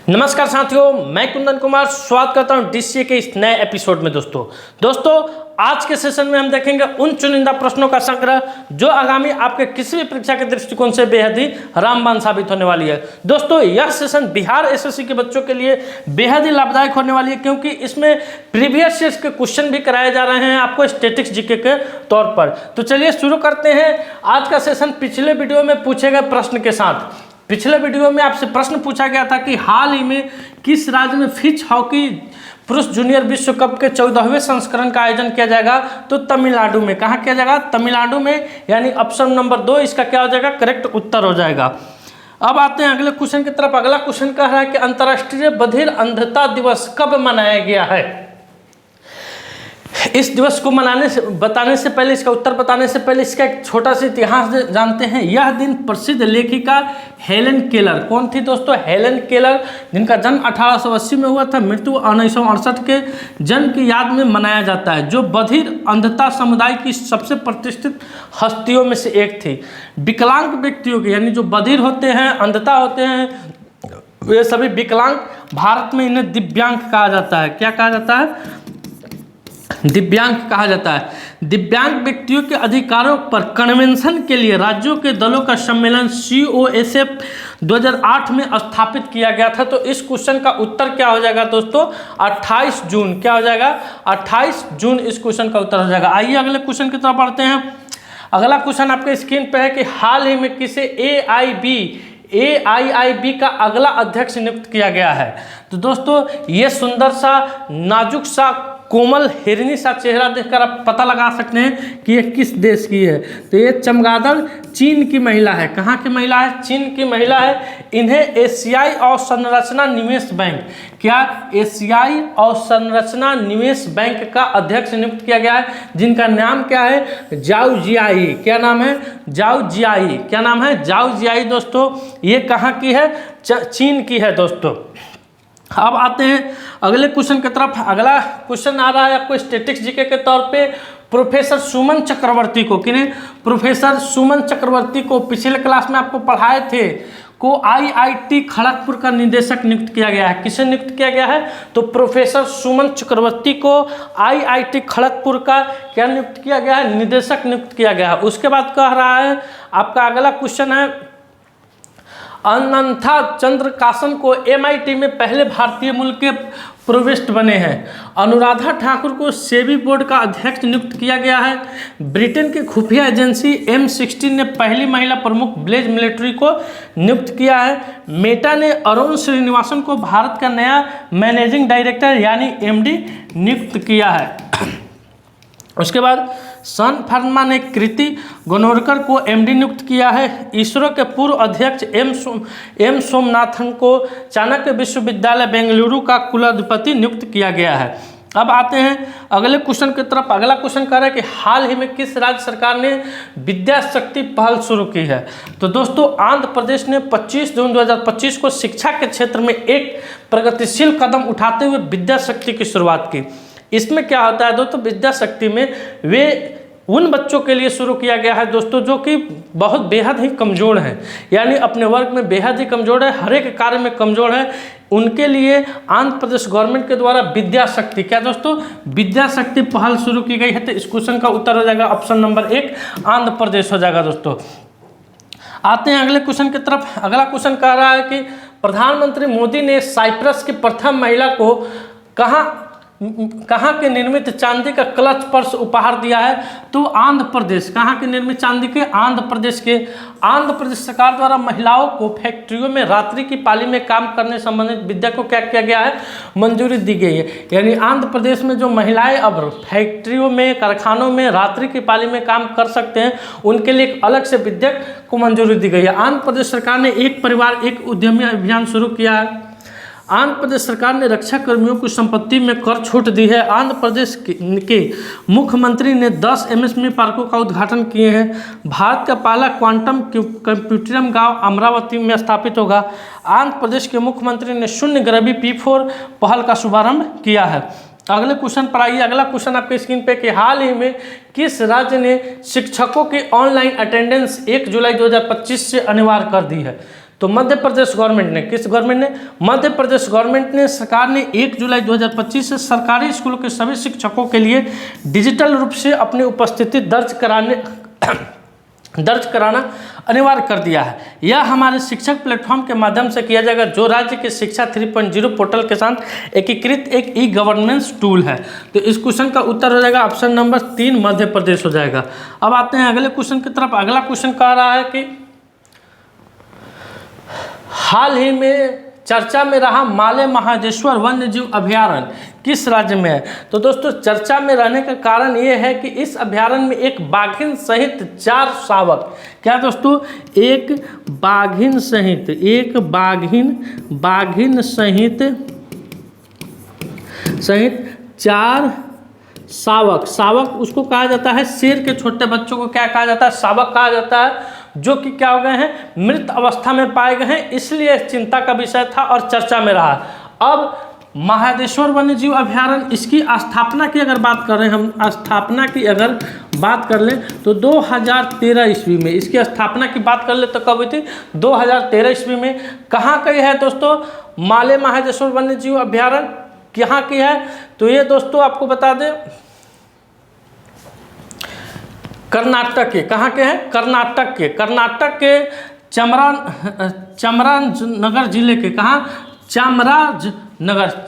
नमस्कार साथियों, मैं कुंदन कुमार स्वागत करता हूं डीसीए के इस नए एपिसोड में। दोस्तों आज के सेशन में हम देखेंगे उन चुनिंदा प्रश्नों का संग्रह जो आगामी आपके किसी भी परीक्षा के दृष्टिकोण से बेहद ही रामबाण साबित होने वाली है। दोस्तों यह सेशन बिहार एसएससी के बच्चों के लिए बेहद ही लाभदायक होने वाली है, क्योंकि इसमें प्रीवियस ईयर्स के क्वेश्चन भी कराए जा रहे हैं आपको स्टैटिक्स जीके के तौर पर। तो चलिए शुरू करते हैं आज का सेशन पिछले वीडियो में पूछे गए प्रश्न के साथ। पिछले वीडियो में आपसे प्रश्न पूछा गया था कि हाल ही में किस राज्य में फिच हॉकी पुरुष जूनियर विश्व कप के 14वें संस्करण का आयोजन किया जाएगा? तो तमिलनाडु में। कहाँ किया जाएगा? तमिलनाडु में, यानी ऑप्शन नंबर 2 इसका क्या हो जाएगा? करेक्ट उत्तर हो जाएगा। अब आते हैं अगले क्वेश्चन की तरफ। अगला क्वेश्चन कह रहा है कि अंतर्राष्ट्रीय बधिर अंधता दिवस कब मनाया गया है? इस दिवस को बताने से पहले, इसका उत्तर बताने से पहले इसका एक छोटा सा इतिहास जानते हैं। यह दिन प्रसिद्ध लेखिका हेलेन केलर, कौन थी दोस्तों? हेलेन केलर, जिनका जन्म 1880 में हुआ था, मृत्यु 1968 के जन्म की याद में मनाया जाता है, जो बधिर अंधता समुदाय की सबसे प्रतिष्ठित हस्तियों में से एक थी। विकलांग व्यक्तियों के, यानी जो बधिर होते हैं, अंधता होते हैं, वे सभी विकलांग, भारत में इन्हें दिव्यांग कहा जाता है। क्या कहा जाता है? दिव्यांग कहा जाता है। दिव्यांग व्यक्तियों के अधिकारों पर कन्वेंशन के लिए राज्यों के दलों का सम्मेलन COSF 2008 में स्थापित किया गया था। तो इस क्वेश्चन का उत्तर क्या हो जाएगा दोस्तों? 28 जून। क्या हो जाएगा? 28 जून इस क्वेश्चन का उत्तर हो जाएगा। आइए अगले क्वेश्चन की तरफ बढ़ते हैं। अगला क्वेश्चन आपके स्क्रीन पे है कि हाल ही में किसे AIIB का अगला अध्यक्ष नियुक्त किया गया है? तो दोस्तों ये सुंदर सा, नाजुक सा, कोमल हिरनी सा चेहरा देखकर आप पता लगा सकते हैं कि ये किस देश की है। तो ये चमगादड़ चीन की महिला है। कहाँ की महिला है? चीन की महिला है। इन्हें एशियाई अवसंरचना निवेश बैंक, क्या एशियाई अवसंरचना निवेश बैंक का अध्यक्ष नियुक्त किया गया है, जिनका नाम क्या है? जाओ जियाई। क्या नाम है? जाओ जियाई। क्या नाम है? जाओ जियाई। दोस्तों ये कहाँ की है? चीन की है दोस्तों। अब आते हैं अगले क्वेश्चन की तरफ। अगला क्वेश्चन आ रहा है आपको स्टैटिक्स जीके के तौर पे प्रोफेसर सुमन चक्रवर्ती को। किन्हें? प्रोफेसर सुमन चक्रवर्ती को पिछले क्लास में आपको पढ़ाए थे को IIT खड़गपुर का निदेशक नियुक्त किया गया है। किसे नियुक्त किया गया है? तो प्रोफेसर सुमन चक्रवर्ती को IIT खड़गपुर का क्या नियुक्त किया गया है? निदेशक नियुक्त किया गया है। उसके बाद कह रहा है आपका अगला क्वेश्चन है अनंथा चंद्रकासन को MIT में पहले भारतीय मूल के प्रोवेस्ट बने हैं। अनुराधा ठाकुर को सेबी बोर्ड का अध्यक्ष नियुक्त किया गया है। ब्रिटेन की खुफिया एजेंसी M16 ने पहली महिला प्रमुख ब्लेज मिलिट्री को नियुक्त किया है। मेटा ने अरुण श्रीनिवासन को भारत का नया मैनेजिंग डायरेक्टर यानी MD नियुक्त किया है। उसके बाद सन फार्मा ने कृति गनोरकर को MD नियुक्त किया है। इसरो के पूर्व अध्यक्ष एम सोमनाथन को चाणक्य विश्वविद्यालय बेंगलुरु का कुलाधिपति नियुक्त किया गया है। अब आते हैं अगले क्वेश्चन की तरफ। अगला क्वेश्चन कह रहा है कि हाल ही में किस राज्य सरकार ने विद्या शक्ति पहल शुरू की है? तो दोस्तों आंध्र प्रदेश ने 25 जून 2025 को शिक्षा के क्षेत्र में एक प्रगतिशील कदम उठाते हुए विद्या शक्ति की शुरुआत की। इसमें क्या होता है दोस्तों? विद्या शक्ति में वे उन बच्चों के लिए शुरू किया गया है दोस्तों जो कि बहुत बेहद ही कमज़ोर हैं, यानी अपने वर्ग में बेहद ही कमज़ोर है, हर एक कार्य में कमज़ोर है। उनके लिए आंध्र प्रदेश गवर्नमेंट के द्वारा विद्या शक्ति, क्या दोस्तों? विद्या शक्ति पहल शुरू की गई है। तो इस क्वेश्चन का उत्तर हो जाएगा ऑप्शन नंबर 1 आंध्र प्रदेश हो जाएगा दोस्तों। आते हैं अगले क्वेश्चन की तरफ। अगला क्वेश्चन कह रहा है कि प्रधानमंत्री मोदी ने साइप्रस की प्रथम महिला को कहाँ के निर्मित चांदी का क्लच पर्स उपहार दिया है? तो आंध्र प्रदेश। कहाँ के निर्मित चांदी के? आंध्र प्रदेश के। आंध्र प्रदेश सरकार द्वारा महिलाओं को फैक्ट्रियों में रात्रि की पाली में काम करने संबंधित विद्या को क्या किया गया है? मंजूरी दी गई है। यानी आंध्र प्रदेश में जो महिलाएं अब फैक्ट्रियों में, कारखानों में रात्रि की पाली में काम कर सकते हैं, उनके लिए एक अलग से विद्या को मंजूरी दी गई है। आंध्र प्रदेश सरकार ने एक परिवार एक उद्यमी अभियान शुरू किया है। आंध्र प्रदेश सरकार ने रक्षा कर्मियों की संपत्ति में कर छूट दी है। आंध्र प्रदेश के मुख्यमंत्री ने 10 MSME पार्कों का उद्घाटन किए हैं। भारत का पहला क्वांटम कंप्यूटरियम गांव अमरावती में स्थापित होगा। आंध्र प्रदेश के मुख्यमंत्री ने शून्य गरीबी P4 पहल का शुभारंभ किया है। अगले क्वेश्चन पर आइए। अगला क्वेश्चन आपके स्क्रीन पे कि हाल ही में किस राज्य ने शिक्षकों की ऑनलाइन अटेंडेंस 1 जुलाई 2025 से अनिवार्य कर दी है? तो मध्य प्रदेश गवर्नमेंट ने, किस गवर्नमेंट ने? मध्य प्रदेश गवर्नमेंट ने, सरकार ने 1 जुलाई 2025 से सरकारी स्कूलों के सभी शिक्षकों के लिए डिजिटल रूप से अपनी उपस्थिति दर्ज कराना अनिवार्य कर दिया है। यह हमारे शिक्षक प्लेटफॉर्म के माध्यम से किया जाएगा, जो राज्य के शिक्षा 3.0 पोर्टल के साथ एकीकृत एक ई गवर्नेंस टूल है। तो इस क्वेश्चन का उत्तर हो जाएगा ऑप्शन नंबर 3 मध्य प्रदेश हो जाएगा। अब आते हैं अगले क्वेश्चन की तरफ। अगला क्वेश्चन कह रहा है कि हाल ही में चर्चा में रहा माले महादेश्वर वन्य जीव अभयारण्य किस राज्य में है? तो दोस्तों चर्चा में रहने का कारण ये है कि इस अभयारण्य में एक बाघिन सहित 4 शावक, क्या दोस्तों? एक बाघिन सहित 4 शावक उसको कहा जाता है, शेर के छोटे बच्चों को क्या कहा जाता है? शावक कहा जाता है, जो कि क्या हो गए हैं? मृत अवस्था में पाए गए हैं, इसलिए चिंता का विषय था और चर्चा में रहा। अब महादेश्वर वन्य जीव अभयारण्य, इसकी स्थापना की अगर बात करें हम, स्थापना की अगर बात कर लें तो 2013 ईस्वी में इसकी स्थापना की बात कर ले तो कब हुई थी? 2013 ईस्वी में। कहाँ की है दोस्तों माले महादेश्वर वन्य जीव अभयारण्य? कहाँ की है? तो ये दोस्तों आपको बता दें कर्नाटक के। कहाँ के हैं? कर्नाटक के चामराजनगर जिले के, कहाँ?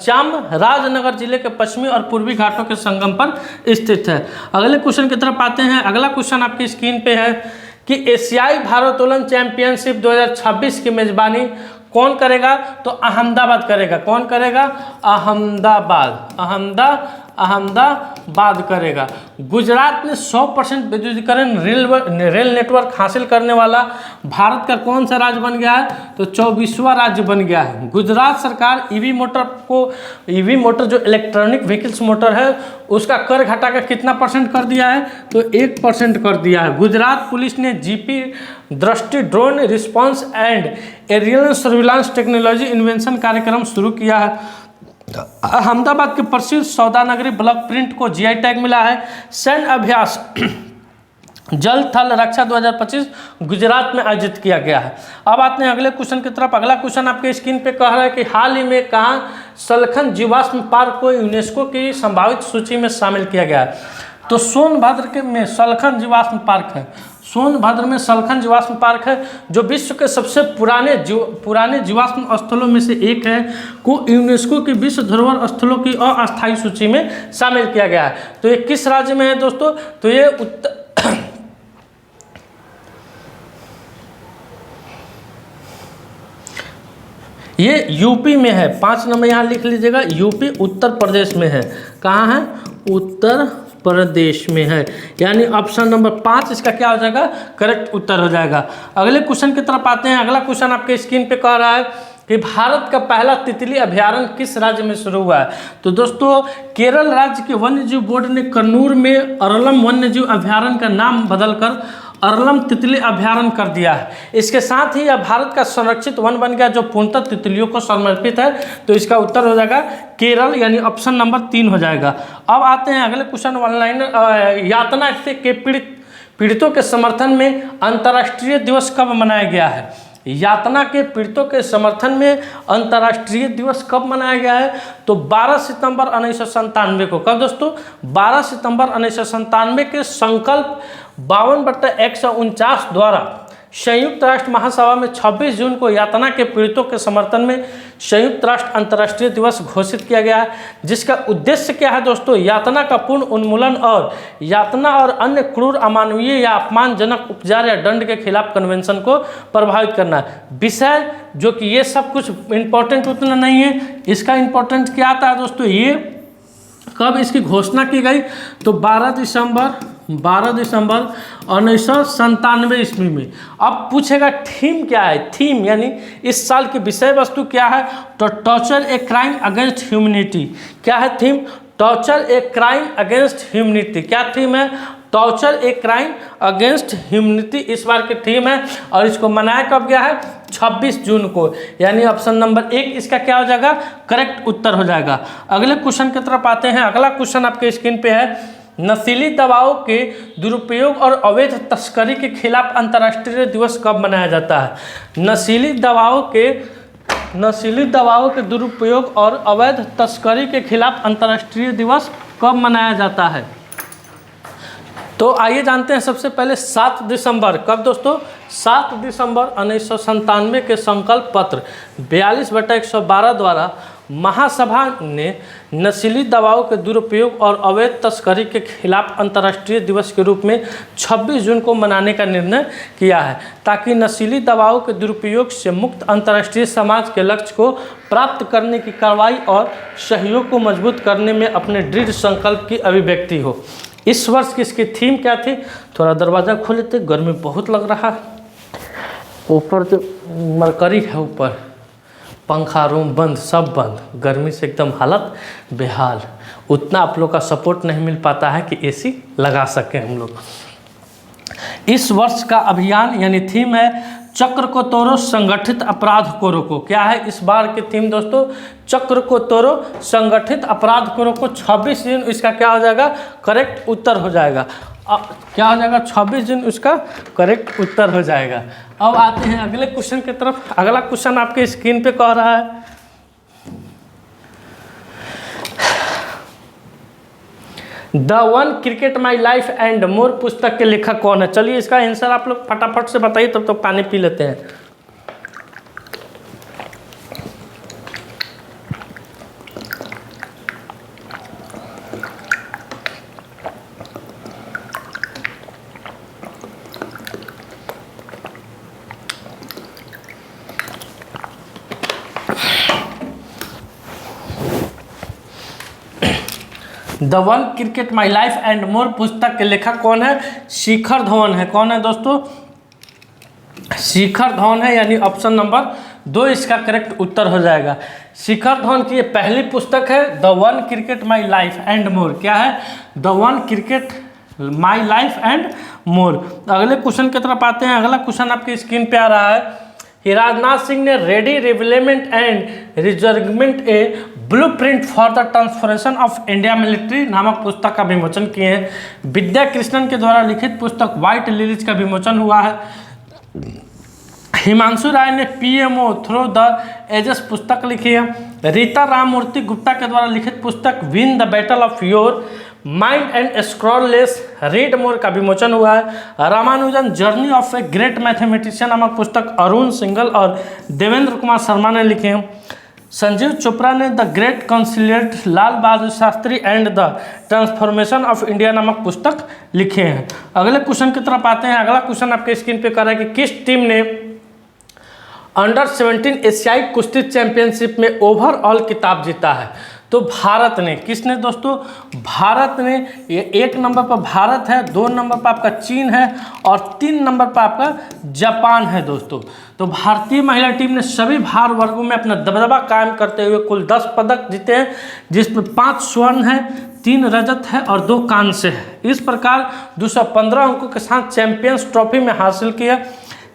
चामराजनगर जिले के पश्चिमी और पूर्वी घाटों के संगम पर स्थित है। अगले क्वेश्चन की तरफ आते हैं। अगला क्वेश्चन आपकी स्क्रीन पे है कि एशियाई भारोत्तोलन चैंपियनशिप 2026 की मेजबानी कौन करेगा? तो अहमदाबाद करेगा। कौन करेगा? अहमदाबाद करेगा। गुजरात ने 100% विद्युतीकरण रेल नेटवर्क हासिल करने वाला भारत का कौन सा राज्य बन गया है? तो 24वां राज्य बन गया है। गुजरात सरकार ईवी मोटर जो इलेक्ट्रॉनिक व्हीकल्स मोटर है उसका कर घटाकर कितना % कर दिया है? तो 1% कर दिया है। गुजरात पुलिस ने GP Drishti drone response and aerial surveillance technology invention कार्यक्रम शुरू किया है। अहमदाबाद के प्रसिद्ध सौदानगरी ब्लॉक प्रिंट को जीआई टैग मिला है। सैन्य अभ्यास जल थल रक्षा 2025 गुजरात में आयोजित किया गया है। अब आते हैं अगले क्वेश्चन की तरफ। अगला क्वेश्चन आपके स्क्रीन पे कह रहा है कि हाल ही में कहाँ सलखन जीवाश्म पार्क को यूनेस्को की संभावित सूची में शामिल किया गया है? तो सोनभद्र में सलखन जीवाश्म पार्क है। सोनभद्र में सलखन जीवाश्म पार्क है, जो विश्व के सबसे पुराने जीवाश्म स्थलों में से एक है, को यूनेस्को की विश्व धरोहर स्थलों की अस्थायी सूची में शामिल किया गया है। तो ये किस राज्य में है दोस्तों? तो ये यूपी में है। 5 नंबर यहाँ लिख लीजिएगा, यूपी उत्तर प्रदेश में है। कहाँ है? उत्तर प्रदेश में है, यानी ऑप्शन नंबर 5 इसका क्या हो जाएगा? करेक्ट उत्तर हो जाएगा। अगले क्वेश्चन की तरफ आते हैं। अगला क्वेश्चन आपके स्क्रीन पे कह रहा है कि भारत का पहला तितली अभयारण्य किस राज्य में शुरू हुआ है? तो दोस्तों केरल राज्य के वन्य जीव बोर्ड ने कन्नूर में अरलम वन्य जीव अभयारण्य का नाम बदलकर अरलम तितली अभयारण्य कर दिया है। इसके साथ ही यह भारत का संरक्षित वन बन गया, जो पूर्णतः तितलियों को समर्पित है। तो इसका उत्तर हो जाएगा केरल, यानी ऑप्शन नंबर 3 हो जाएगा। अब आते हैं अगले क्वेश्चन। ऑनलाइन यातना के पीड़ितों के समर्थन में अंतर्राष्ट्रीय दिवस कब मनाया गया है? यातना के पीड़ितों के समर्थन में अंतर्राष्ट्रीय दिवस कब मनाया गया है? तो 12 सितंबर 1997 को। कब दोस्तों? 12 सितंबर 1997 के संकल्प 52/149 द्वारा संयुक्त राष्ट्र महासभा में 26 जून को यातना के पीड़ितों के समर्थन में संयुक्त राष्ट्र अंतर्राष्ट्रीय दिवस घोषित किया गया है, जिसका उद्देश्य क्या है दोस्तों? यातना का पूर्ण उन्मूलन और यातना और अन्य क्रूर, अमानवीय या अपमानजनक उपचार या दंड के खिलाफ कन्वेंशन को प्रभावित करना। विषय जो कि ये सब कुछ इम्पोर्टेंट उतना नहीं है, इसका इम्पोर्टेंट क्या आता है दोस्तों? ये कब इसकी घोषणा की गई? तो 12 दिसंबर 1997 ईस्वी में। अब पूछेगा थीम क्या है? थीम यानी इस साल की विषय वस्तु क्या है? तो torture a crime against humanity. क्या है theme? Torture a crime against humanity. क्या थीम है? Torture a crime against humanity इस बार की थीम है, और इसको मनाया कब गया है? 26 जून को, यानी ऑप्शन नंबर 1 इसका क्या हो जाएगा? करेक्ट उत्तर हो जाएगा। अगले क्वेश्चन की तरफ आते हैं। अगला क्वेश्चन आपके स्क्रीन पे है, नशीली दवाओं के दुरुपयोग और अवैध तस्करी के खिलाफ अंतर्राष्ट्रीय दिवस कब मनाया जाता है? नशीली दवाओं के दुरुपयोग और अवैध तस्करी के खिलाफ अंतर्राष्ट्रीय दिवस कब मनाया जाता है? तो आइए जानते हैं सबसे पहले 7 दिसंबर। कब दोस्तों? 7 दिसंबर 1997 के संकल्प पत्र 42/112 द्वारा महासभा ने नशीली दवाओं के दुरुपयोग और अवैध तस्करी के खिलाफ अंतर्राष्ट्रीय दिवस के रूप में 26 जून को मनाने का निर्णय किया है, ताकि नशीली दवाओं के दुरुपयोग से मुक्त अंतर्राष्ट्रीय समाज के लक्ष्य को प्राप्त करने की कार्रवाई और सहयोग को मजबूत करने में अपने दृढ़ संकल्प की अभिव्यक्ति हो। इस वर्ष की इसकी थीम क्या थी? थोड़ा दरवाज़ा खोल लेते, गर्मी बहुत लग रहा है। ऊपर जो मरकरी है, ऊपर पंखा रूम बंद, सब बंद, गर्मी से एकदम हालत बेहाल। उतना आप लोग का सपोर्ट नहीं मिल पाता है कि एसी लगा सकें हम लोग। इस वर्ष का अभियान यानी थीम है चक्र को तोड़ो, संगठित अपराध को रोको। क्या है इस बार की थीम दोस्तों? चक्र को तोड़ो, संगठित अपराध को रोको। 26 जून इसका क्या हो जाएगा? करेक्ट उत्तर हो जाएगा। क्या हो जाएगा? 26 जून उसका करेक्ट उत्तर हो जाएगा। अब आते हैं अगले क्वेश्चन की तरफ। अगला क्वेश्चन आपके स्क्रीन पे कह रहा है, the one cricket my life and more पुस्तक के लेखक कौन है? चलिए इसका आंसर आप लोग फटाफट से बताइए, तब तक पानी पी लेते हैं। The one cricket my life and more पुस्तक के लेखक कौन है? शिखर धवन है। कौन है दोस्तों? शिखर धवन है, यानी ऑप्शन नंबर 2 इसका करेक्ट उत्तर हो जाएगा। शिखर धवन की ये पहली पुस्तक है, the one cricket my life and more. क्या है? The one cricket my life and more. अगले क्वेश्चन की तरफ आते हैं। अगला क्वेश्चन आपकी स्क्रीन पे आ रहा है, राजनाथ सिंह ने रेडी डेवलपमेंट एंड रिजर्वमेंट a blueprint for the transformation of India military नामक पुस्तक का विमोचन किए हैं। विद्या कृष्णन के द्वारा लिखित पुस्तक व्हाइट लिलीज का विमोचन हुआ है। हिमांशु राय ने पीएमओ थ्रू द एजेस पुस्तक लिखी है। रीता राममूर्ति गुप्ता के द्वारा लिखित पुस्तक win the battle of your mind and scroll less read more का विमोचन हुआ है। Ramanujan journey of a great mathematician नामक पुस्तक अरुण सिंघल और देवेंद्र कुमार शर्मा ने लिखे हैं। संजीव चोपड़ा ने the great conciliate Lal Bahadur Shastri and the transformation of India नामक पुस्तक लिखे हैं। अगले क्वेश्चन की तरफ आते हैं। अगला क्वेश्चन आपके स्क्रीन पे कर रहा है कि किस टीम ने अंडर 17 एशियाई कुश्ती चैंपियनशिप में ओवरऑल खिताब जीता है? तो भारत ने। किसने दोस्तों? भारत ने। ये 1 नंबर पर भारत है, 2 नंबर पर आपका चीन है और 3 नंबर पर आपका जापान है दोस्तों। तो भारतीय महिला टीम ने सभी भार वर्गों में अपना दबदबा कायम करते हुए कुल 10 पदक जीते हैं, जिसमें 5 स्वर्ण है, 3 रजत है और 2 कांस्य है। इस प्रकार 215 अंकों के साथ चैंपियंस ट्रॉफी में हासिल किया।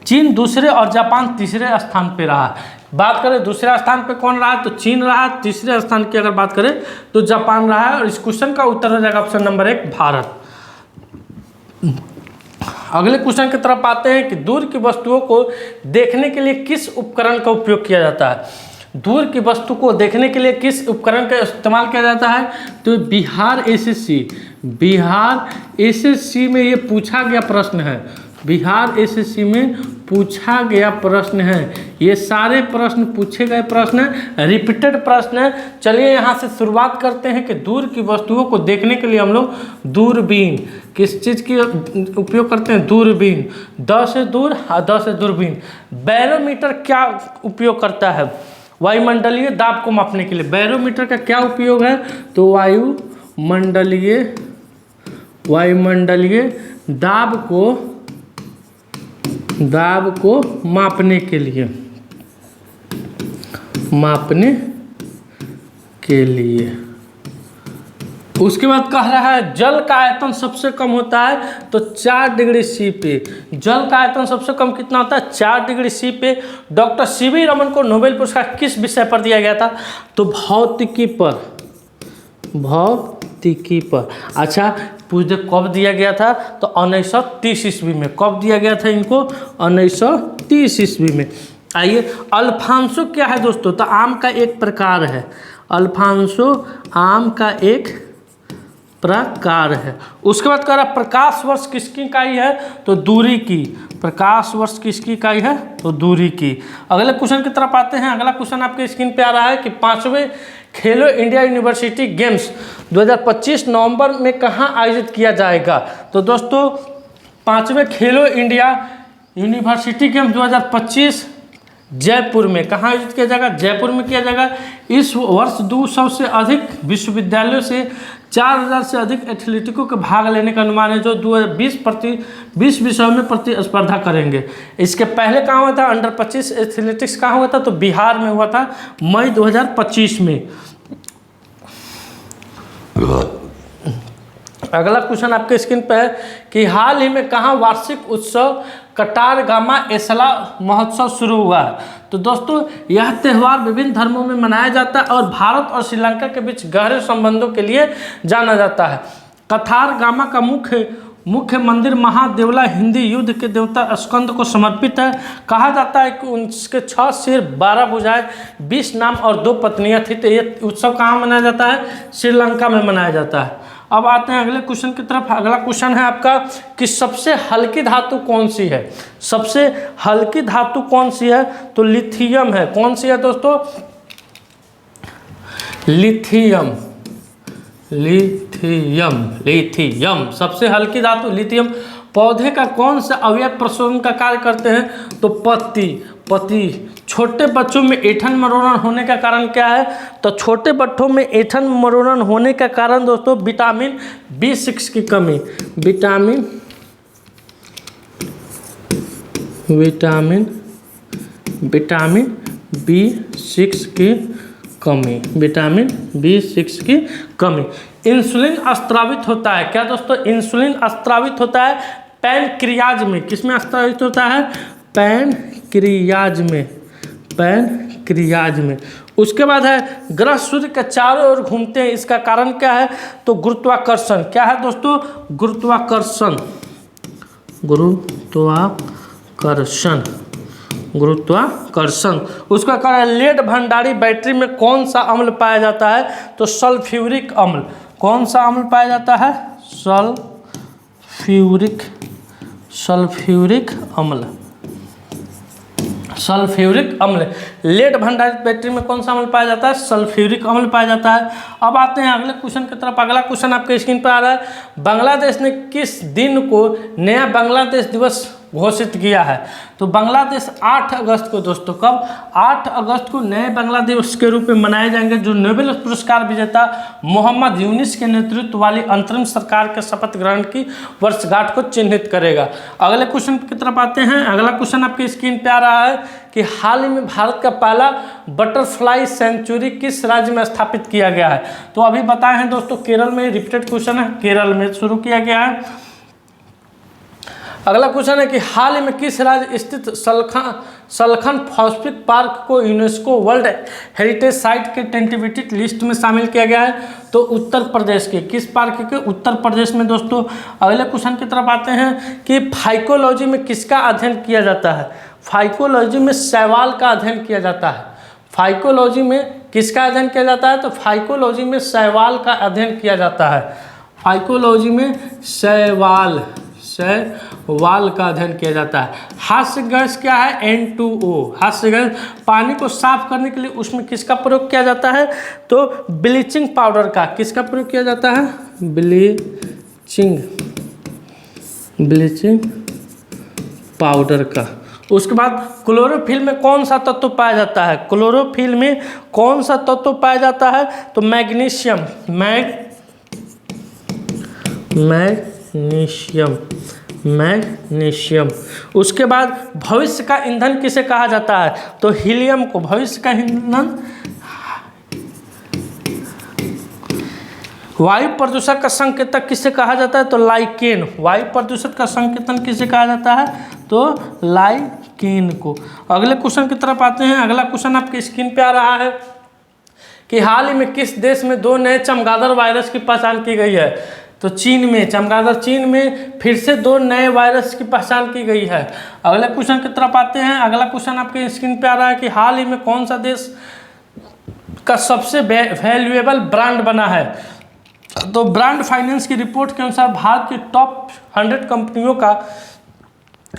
चीन दूसरे और जापान तीसरे स्थान पे रहा। बात करें दूसरे स्थान पे कौन रहा तो चीन रहा, तीसरे स्थान की अगर बात करें तो जापान रहा है। और इस क्वेश्चन का उत्तर हो जाएगा ऑप्शन नंबर 1 भारत। अगले क्वेश्चन की तरफ आते हैं कि दूर की वस्तुओं को देखने के लिए किस उपकरण का उपयोग किया जाता है? दूर की वस्तु को देखने के लिए किस उपकरण का इस्तेमाल किया जाता है? तो बिहार एसएससी में ये पूछा गया प्रश्न है। बिहार एसएससी में पूछा गया प्रश्न है। ये सारे प्रश्न पूछे गए प्रश्न हैं, रिपीटेड प्रश्न है। चलिए यहाँ से शुरुआत करते हैं कि दूर की वस्तुओं को देखने के लिए हम लोग दूरबीन, किस चीज़ की उपयोग करते हैं? दूरबीन। द से दूर, द से दूरबीन। बैरोमीटर क्या उपयोग करता है? वायुमंडलीय दाब को मापने के लिए। बैरोमीटर का क्या उपयोग है? तो वायुमंडलीय दाब को मापने के लिए। उसके बाद कह रहा है जल का आयतन सबसे कम होता है तो 4 डिग्री सी पे। जल का आयतन सबसे कम कितना होता है? 4 डिग्री सी पे। डॉक्टर सीवी रमन को नोबेल पुरस्कार किस विषय पर दिया गया था? तो भौतिकी पर। अच्छा, पूछ दे कब दिया गया था, तो 1930 ईस्वी में। कब दिया गया था इनको? 1930 ईस्वी में। आइए, अल्फांसो क्या है दोस्तों? तो आम का एक प्रकार है। अल्फांसो आम का एक प्रकार है। उसके बाद कह रहा प्रकाश वर्ष किसकी इकाई है? तो दूरी की। प्रकाश वर्ष किसकी इकाई है? तो दूरी की। अगले क्वेश्चन की तरफ आते हैं। अगला क्वेश्चन आपके स्क्रीन पे आ रहा है कि 5वें खेलो इंडिया यूनिवर्सिटी गेम्स 2025 नवंबर में कहाँ आयोजित किया जाएगा? तो दोस्तों 5वें खेलो इंडिया यूनिवर्सिटी गेम्स 2025 जयपुर में। कहाँ आयोजित किया जाएगा? जयपुर में किया जाएगा। इस वर्ष 200 से अधिक विश्वविद्यालयों से 4000 से अधिक एथलेटिकों के भाग लेने का अनुमान है, जो 20 विषयों में प्रतिस्पर्धा करेंगे। इसके पहले कहाँ हुआ था? अंडर 25 एथलेटिक्स कहाँ हुआ था? तो बिहार में हुआ था, मई 2025 में। अगला क्वेश्चन आपके स्क्रीन पे है कि हाल ही में कहाँ वार्षिक उत्सव कटार गामा एसला महोत्सव शुरू हुआ है? तो दोस्तों यह त्यौहार विभिन्न धर्मों में मनाया जाता है और भारत और श्रीलंका के बीच गहरे संबंधों के लिए जाना जाता है। कथार गामा का मुख्य मंदिर महादेवला हिंदी युद्ध के देवता स्कंद को समर्पित है। कहा जाता है कि उनके 6 सिर 12 भुजाएं 20 नाम और 2 पत्नियां थी। तो ये उत्सव कहाँ मनाया जाता है? श्रीलंका में मनाया जाता है। अब आते हैं अगले क्वेश्चन की तरफ। अगला क्वेश्चन है आपका कि सबसे हल्की धातु कौन सी है? सबसे हल्की धातु कौन सी है? तो लिथियम है। कौन सी है दोस्तों? लिथियम। लिथियम सबसे हल्की धातु लिथियम। पौधे का कौन सा अवयव प्रशोधन का कार्य करते हैं? तो पत्ती। छोटे बच्चों में ऐंठन मरोड़न होने का कारण क्या है? तो छोटे बच्चों में ऐंठन मरोड़न होने का कारण दोस्तों विटामिन B6 की कमी। विटामिन B6 की कमी। विटामिन B6 की कमी। इंसुलिन स्त्रावित होता है क्या दोस्तों? इंसुलिन स्त्रावित होता है पैनक्रियाज में। किसमें स्त्रावित होता है? पैनक्रियाज में। उसके बाद है ग्रह सूर्य के चारों ओर घूमते हैं, इसका कारण क्या है? तो गुरुत्वाकर्षण। क्या है दोस्तों? गुरुत्वाकर्षण। उसका कारण लेड भंडारी बैटरी में कौन सा अम्ल पाया जाता है? तो सल्फ्यूरिक अम्ल। कौन सा अम्ल पाया जाता है? सल्फ्यूरिक अम्ल। लेड भंडारित बैटरी में कौन सा अम्ल पाया जाता है? सल्फ्यूरिक अम्ल पाया जाता है। अब आते हैं अगले क्वेश्चन की तरफ। अगला क्वेश्चन आपके स्क्रीन पर आ रहा है। बांग्लादेश ने किस दिन को नया बांग्लादेश दिवस घोषित किया है? तो बांग्लादेश 8 अगस्त को दोस्तों, कब? 8 अगस्त को नए बांग्लादेश के रूप में मनाए जाएंगे, जो नोबेल पुरस्कार विजेता मोहम्मद यूनिस के नेतृत्व वाली अंतरिम सरकार के शपथ ग्रहण की वर्षगांठ को चिन्हित करेगा। अगले क्वेश्चन की तरफ आते हैं। अगला क्वेश्चन आपके स्क्रीन पे आ रहा है कि हाल ही में भारत का पहला बटरफ्लाई सेंचुरी किस राज्य में स्थापित किया गया है? तो अभी बताए हैं दोस्तों केरल में। रिपीटेड क्वेश्चन है, केरल में शुरू किया गया है। अगला क्वेश्चन है कि हाल ही में किस राज्य स्थित सलखन फॉस्फिक पार्क को यूनेस्को वर्ल्ड हेरिटेज साइट के टेंटेटिव लिस्ट में शामिल किया गया है? तो उत्तर प्रदेश के। किस पार्क के? उत्तर प्रदेश में दोस्तों। अगले क्वेश्चन की तरफ आते हैं कि फाइकोलॉजी में किसका अध्ययन किया जाता है? फाइकोलॉजी में शैवाल का अध्ययन किया जाता है। फाइकोलॉजी में किसका अध्ययन किया जाता है? तो फाइकोलॉजी में शैवाल का अध्ययन किया जाता है। फाइकोलॉजी में शैवाल का अध्ययन किया जाता है। हास्य गैस क्या है? N2O। हास्य गैस। पानी को साफ करने के लिए उसमें किसका प्रयोग किया जाता है? तो ब्लीचिंग पाउडर का। किसका प्रयोग किया जाता है? ब्लीचिंग पाउडर का। उसके बाद क्लोरोफिल में कौन सा तत्व पाया जाता है? क्लोरोफिल में कौन सा तत्व पाया जाता है? तो मैग्नीशियम। मैग्नीशियम। उसके बाद भविष्य का ईंधन किसे कहा जाता है? तो हीलियम को। भविष्य का ईंधन। वायु प्रदूषण का संकेतक किसे कहा जाता है? तो लाइकेन। वायु प्रदूषण का संकेतन किसे कहा जाता है? तो लाइकेन को। अगले क्वेश्चन की तरफ आते हैं। अगला क्वेश्चन आपके स्क्रीन पे आ रहा है कि हाल ही में किस देश में 2 नए चमगादड़ वायरस की पहचान की गई है? तो चीन में, चमगादड़ चीन में फिर से 2 नए वायरस की पहचान की गई है। अगले क्वेश्चन की तरफ आते हैं। अगला क्वेश्चन आपके स्क्रीन पे आ रहा है कि हाल ही में कौन सा देश का सबसे वैल्यूएबल ब्रांड बना है। तो ब्रांड फाइनेंस की रिपोर्ट के अनुसार भारत की टॉप 100 कंपनियों का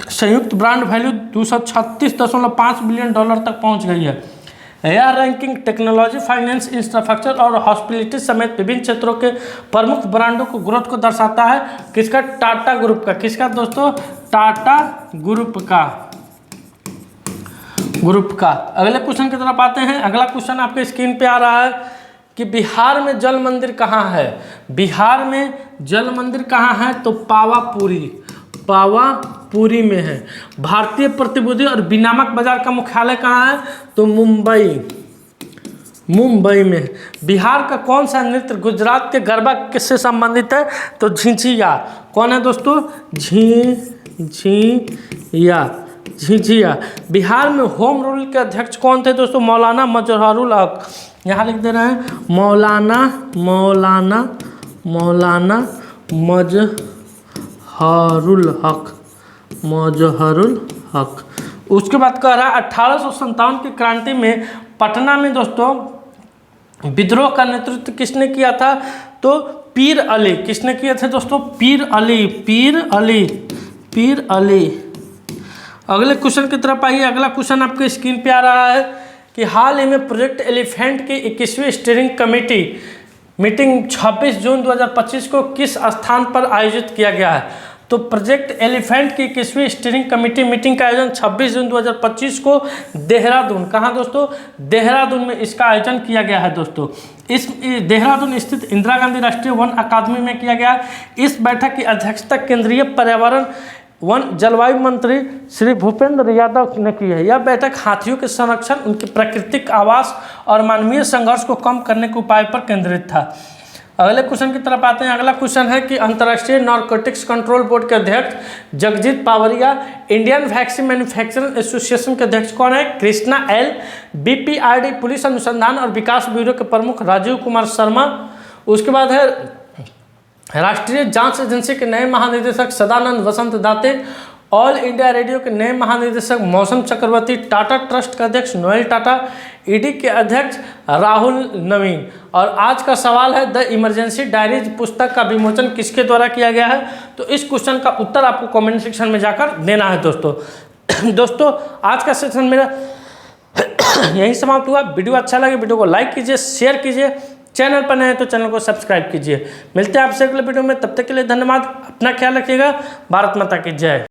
संयुक्त ब्रांड वैल्यू 236.5 बिलियन डॉलर तक पहुंच गई है। यह रैंकिंग टेक्नोलॉजी, फाइनेंस, इंफ्रास्ट्रक्चर और हॉस्पिटलिटी समेत विभिन्न क्षेत्रों के प्रमुख ब्रांडों को ग्रोथ को दर्शाता है। किसका? टाटा ग्रुप का। किसका दोस्तों? टाटा ग्रुप का। अगले क्वेश्चन की तरफ आते हैं। अगला क्वेश्चन आपके स्क्रीन पे आ रहा है कि बिहार में जल मंदिर कहाँ है। बिहार में जल मंदिर कहाँ है? तो पावापुरी में है। भारतीय प्रतिभूति और विनियामक बाजार का मुख्यालय कहाँ है? तो मुंबई में है। बिहार का कौन सा नृत्य गुजरात के गरबा किससे संबंधित है? तो झिझिया। कौन है दोस्तों? झिझिया। बिहार में होम रूल के अध्यक्ष कौन थे दोस्तों? मौलाना मजहरुल हक। यहाँ लिख दे रहे हैं मौलाना मजहरुल हक। उसके बाद कह रहा है 1857 की क्रांति में पटना में दोस्तों विद्रोह का नेतृत्व किसने किया था? तो पीर अली। किसने किए थे दोस्तों? पीर अली। अगले क्वेश्चन की तरफ आइए। अगला क्वेश्चन आपके स्क्रीन पे आ रहा है कि हाल ही में प्रोजेक्ट एलिफेंट की 21वीं स्टीयरिंग कमेटी मीटिंग 26 जून 2025 को किस स्थान पर आयोजित किया गया है? तो प्रोजेक्ट एलिफेंट की 21वीं स्टीयरिंग कमेटी मीटिंग का आयोजन 26 जून 2025 को देहरादून, कहाँ दोस्तों? देहरादून में इसका आयोजन किया गया है दोस्तों। इस देहरादून स्थित इंदिरा गांधी राष्ट्रीय वन अकादमी में किया गया। इस बैठक की अध्यक्षता केंद्रीय पर्यावरण वन जलवायु मंत्री श्री भूपेंद्र यादव ने की है। यह बैठक हाथियों के संरक्षण, उनके प्राकृतिक आवास और मानवीय संघर्ष को कम करने के उपाय पर केंद्रित था। अगले क्वेश्चन की तरफ आते हैं। अगला क्वेश्चन है कि अंतर्राष्ट्रीय नारकोटिक्स कंट्रोल बोर्ड के अध्यक्ष Jagjit Pawaria, Indian vaccine manufacturer association के अध्यक्ष कौन है? कृष्णा एल, बीपीआरडी पुलिस अनुसंधान और विकास ब्यूरो के प्रमुख राजीव कुमार शर्मा। उसके बाद है राष्ट्रीय जांच एजेंसी के नए महानिदेशक सदानंद वसंत दाते, ऑल इंडिया रेडियो के नए महानिदेशक मौसम चक्रवर्ती, टाटा ट्रस्ट के अध्यक्ष नोएल टाटा, ईडी के अध्यक्ष राहुल नवीन। और आज का सवाल है द इमरजेंसी डायरीज पुस्तक का विमोचन किसके द्वारा किया गया है? तो इस क्वेश्चन का उत्तर आपको कमेंट सेक्शन में जाकर देना है दोस्तों। आज का सेशन मेरा यही समाप्त हुआ। वीडियो अच्छा लगे वीडियो को लाइक कीजिए, शेयर कीजिए, चैनल पर नए हैं तो चैनल को सब्सक्राइब कीजिए। मिलते हैं आपसे अगले वीडियो में, तब तक के लिए धन्यवाद। अपना ख्याल रखिएगा। भारत माता की जय।